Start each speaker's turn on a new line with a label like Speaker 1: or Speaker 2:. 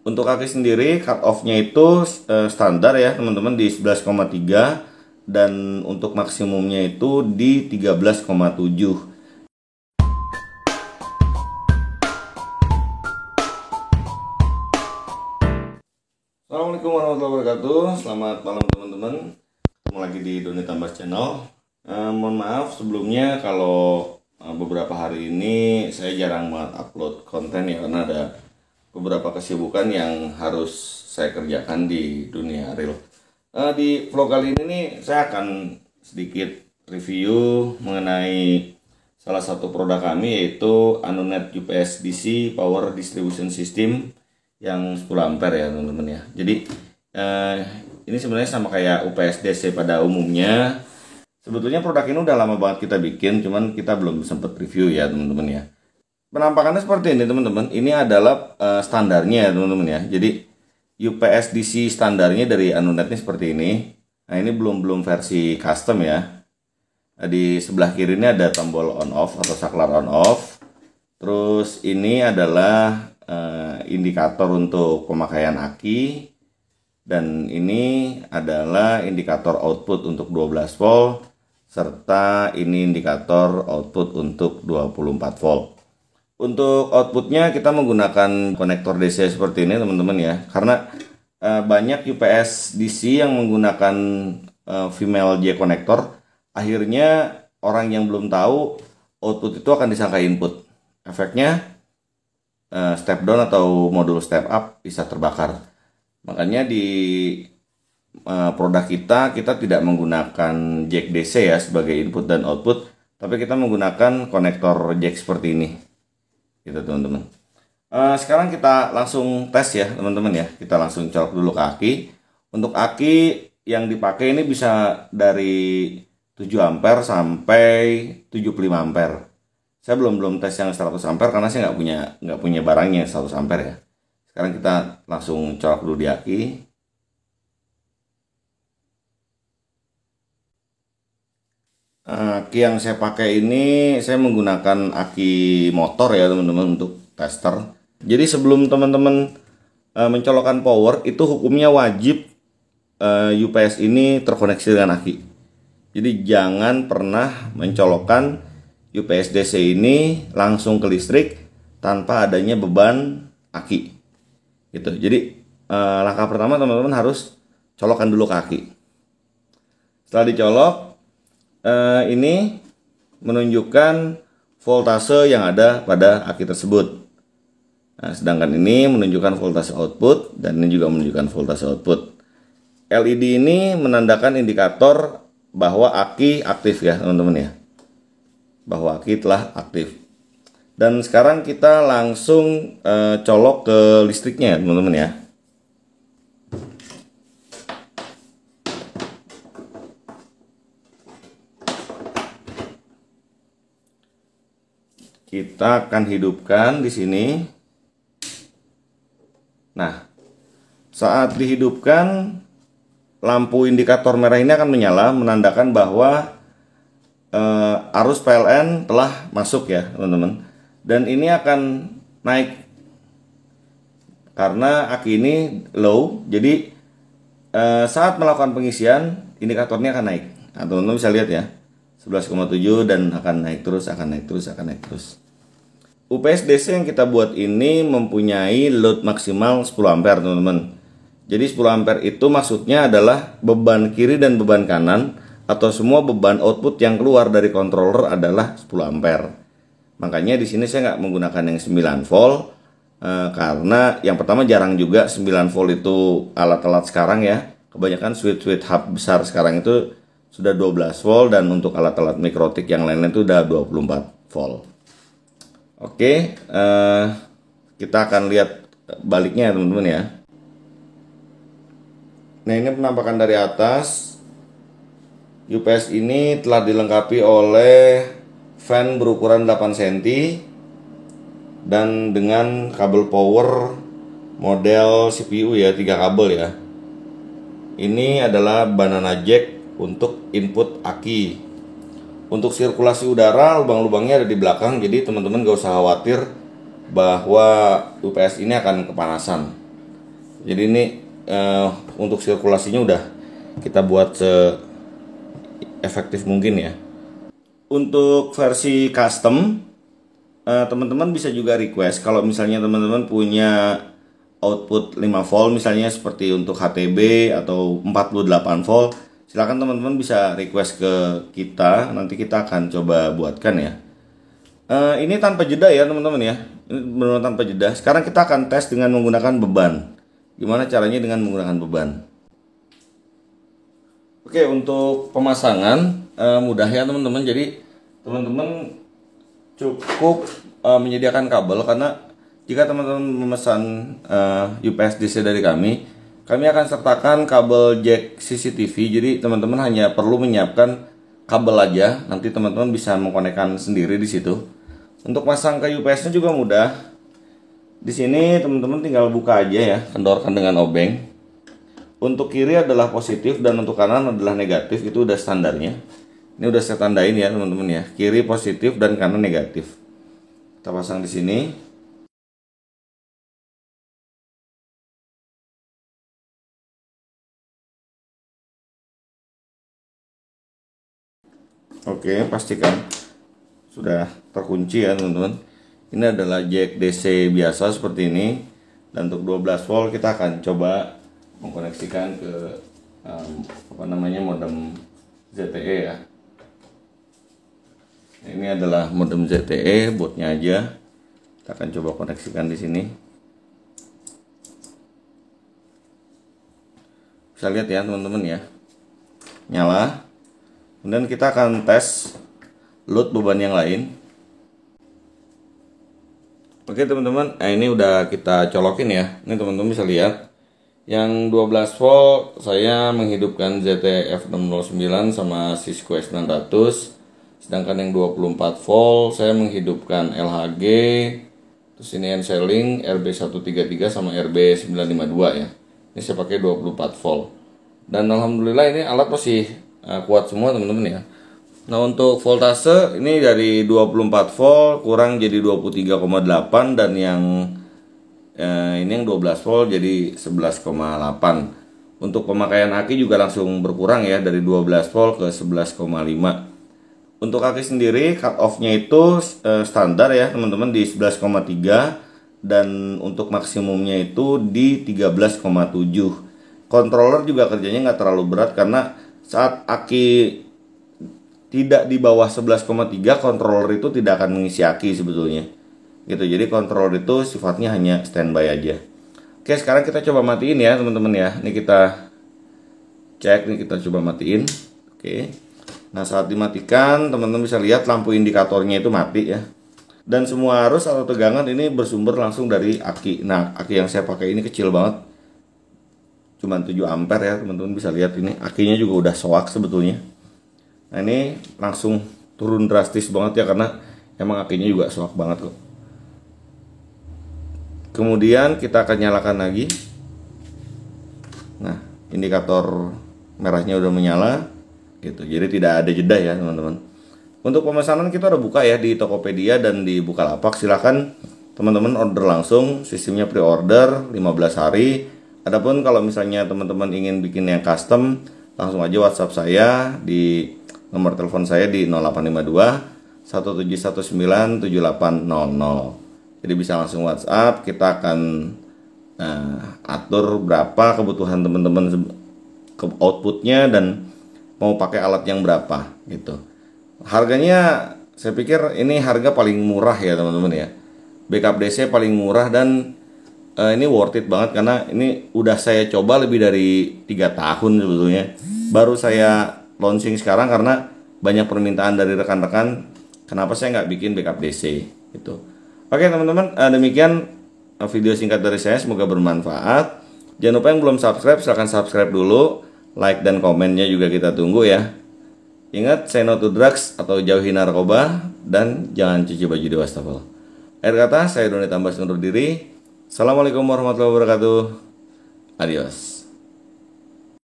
Speaker 1: Untuk aki sendiri cut off-nya itu standar ya teman-teman di 11,3 dan untuk maksimumnya itu di 13,7. Assalamualaikum warahmatullahi wabarakatuh. Selamat malam teman-teman. Ketemu lagi di Doni Tambas Channel. Mohon maaf sebelumnya kalau beberapa hari ini saya jarang banget upload konten ya, karena ada beberapa kesibukan yang harus saya kerjakan di dunia real. Di vlog kali ini nih saya akan sedikit review mengenai salah satu produk kami, yaitu Anunet UPS DC Power Distribution System yang 10 ampere ya teman-teman ya. Jadi ini sebenarnya sama kayak UPS DC pada umumnya. Sebetulnya produk ini udah lama banget kita bikin, cuman kita belum sempat review ya teman-teman ya. Penampakannya seperti ini teman-teman. Ini adalah standarnya ya teman-teman ya. Jadi UPS DC standarnya dari Anunet ini seperti ini. Nah ini belum versi custom ya. Di sebelah kiri ini ada tombol on off atau saklar on off. Terus ini adalah indikator untuk pemakaian aki. Dan ini adalah indikator output untuk 12 volt. Serta ini indikator output untuk 24 volt. Untuk outputnya kita menggunakan konektor DC seperti ini teman-teman ya. Karena banyak UPS DC yang menggunakan female J konektor. Akhirnya orang yang belum tahu output itu akan disangka input. Efeknya step down atau modul step up bisa terbakar. Makanya di produk kita tidak menggunakan jack DC ya sebagai input dan output. Tapi kita menggunakan konektor jack seperti ini. Gitu teman-teman. Sekarang kita langsung tes ya teman-teman ya. Kita langsung colok dulu ke aki. Untuk aki yang dipakai ini bisa dari 7 ampere sampai 75 ampere. Saya belum tes yang 100 ampere karena saya nggak punya barangnya 100 ampere ya. Sekarang kita langsung colok dulu di aki. Aki yang saya pakai ini saya menggunakan aki motor ya teman-teman untuk tester. Jadi sebelum teman-teman mencolokkan power itu hukumnya wajib UPS ini terkoneksi dengan aki. Jadi jangan pernah mencolokkan UPS DC ini langsung ke listrik tanpa adanya beban aki. Gitu. Jadi langkah pertama teman-teman harus colokkan dulu ke aki. Setelah dicolok ini menunjukkan voltase yang ada pada aki tersebut. Nah, sedangkan ini menunjukkan voltase output dan ini juga menunjukkan voltase output. LED ini menandakan indikator bahwa aki aktif ya teman-teman ya. Bahwa aki telah aktif. Dan sekarang kita langsung colok ke listriknya teman-teman ya. Kita akan hidupkan di sini. Nah, saat dihidupkan, lampu indikator merah ini akan menyala, menandakan bahwa arus PLN telah masuk ya, teman-teman. Dan ini akan naik karena aki ini low. Jadi saat melakukan pengisian, indikatornya akan naik. Nah, teman-teman bisa lihat ya. 11,7 dan akan naik terus, akan naik terus. UPS DC yang kita buat ini mempunyai load maksimal 10 ampere teman-teman. Jadi 10 ampere itu maksudnya adalah beban kiri dan beban kanan atau semua beban output yang keluar dari controller adalah 10 ampere. Makanya di sini saya nggak menggunakan yang 9 volt karena yang pertama jarang juga 9 volt itu alat-alat sekarang ya. Kebanyakan switch hub besar sekarang itu sudah 12 volt dan untuk alat-alat mikrotik yang lain-lain itu udah 24 volt. Oke, kita akan lihat baliknya teman-teman ya. Nah ini penampakan dari atas. UPS ini telah dilengkapi oleh fan berukuran 8 cm dan dengan kabel power model CPU ya, 3 kabel ya. Ini adalah banana jack untuk input aki. Untuk sirkulasi udara, lubang-lubangnya ada di belakang, jadi teman-teman gak usah khawatir bahwa UPS ini akan kepanasan. Jadi ini untuk sirkulasinya udah kita buat efektif mungkin ya. Untuk versi custom, teman-teman bisa juga request kalau misalnya teman-teman punya output 5 volt misalnya seperti untuk HTB atau 48 volt, silakan teman-teman bisa request ke kita, nanti kita akan coba buatkan ya. Ini tanpa jeda ya teman-teman ya, ini benar tanpa jeda. Sekarang kita akan tes dengan menggunakan beban. Gimana caranya dengan menggunakan beban? Oke, untuk pemasangan mudah ya teman-teman. Jadi teman-teman cukup menyediakan kabel, karena jika teman-teman memesan UPS DC dari kami akan sertakan kabel jack CCTV. Jadi teman-teman hanya perlu menyiapkan kabel aja, nanti teman-teman bisa mengkonekkan sendiri di situ. Untuk pasang ke UPS-nya juga mudah. Di sini teman-teman tinggal buka aja ya, kendorkan dengan obeng. Untuk kiri adalah positif dan untuk kanan adalah negatif, itu udah standarnya. Ini udah saya tandain ya teman-teman ya, kiri positif dan kanan negatif. Kita pasang di sini. Oke, pastikan sudah terkunci ya teman-teman. Ini adalah jack DC biasa seperti ini. Dan untuk 12 volt kita akan coba mengkoneksikan ke modem ZTE ya. Ini adalah modem ZTE, bootnya aja. Kita akan coba koneksikan di sini. Bisa lihat ya teman-teman ya, nyala. Kemudian kita akan tes load beban yang lain. Oke teman-teman, ini udah kita colokin ya. Ini teman-teman bisa lihat. Yang 12 volt saya menghidupkan ZTE F609 sama Cisco S900. Sedangkan yang 24 volt saya menghidupkan LHG. Terus ini Enseling RB133 sama RB952 ya. Ini saya pakai 24 volt. Dan alhamdulillah ini alat masih kuat semua teman-teman ya. Nah untuk voltase ini dari 24 volt kurang jadi 23,8, dan yang ini yang 12 volt jadi 11,8. Untuk pemakaian aki juga langsung berkurang ya, dari 12 volt ke 11,5. Untuk aki sendiri cut off-nya itu standar ya teman-teman di 11,3, dan untuk maksimumnya itu di 13,7. Controller juga kerjanya nggak terlalu berat, karena saat aki tidak di bawah 11,3 controller itu tidak akan mengisi aki sebetulnya gitu. Jadi controller itu sifatnya hanya standby aja. Oke, sekarang kita coba matiin ya teman-teman ya. Ini kita cek, nih kita coba matiin. Oke. Nah saat dimatikan teman-teman bisa lihat lampu indikatornya itu mati ya. Dan semua arus atau tegangan ini bersumber langsung dari aki. Nah aki yang saya pakai ini kecil banget, cuman 7 ampere ya teman-teman bisa lihat. Ini akinya juga udah soak sebetulnya. Nah ini langsung turun drastis banget ya, karena emang akinya juga soak banget kok. Kemudian kita akan nyalakan lagi. Nah indikator merahnya udah menyala gitu, jadi tidak ada jeda ya teman-teman. Untuk pemesanan kita udah buka ya di Tokopedia dan di Bukalapak. Silakan teman-teman order langsung, sistemnya pre-order 15 hari. Adapun kalau misalnya teman-teman ingin bikin yang custom, langsung aja WhatsApp saya di nomor telepon saya di 0852 1719 7800. Jadi bisa langsung WhatsApp, kita akan atur berapa kebutuhan teman-teman ke outputnya dan mau pakai alat yang berapa gitu. Harganya saya pikir ini harga paling murah ya teman-teman ya. Backup DC paling murah, dan ini worth it banget, karena ini udah saya coba lebih dari 3 tahun sebetulnya. Baru saya launching sekarang karena banyak permintaan dari rekan-rekan, kenapa saya nggak bikin backup DC gitu. Oke teman-teman, demikian video singkat dari saya, semoga bermanfaat. Jangan lupa yang belum subscribe, silahkan subscribe dulu. Like dan komennya juga kita tunggu ya. Ingat, say no to drugs atau jauhi narkoba, dan jangan cuci baju di wastafel. Akhir kata, saya Doni Tambas undur diri. Assalamualaikum warahmatullahi wabarakatuh. Adios.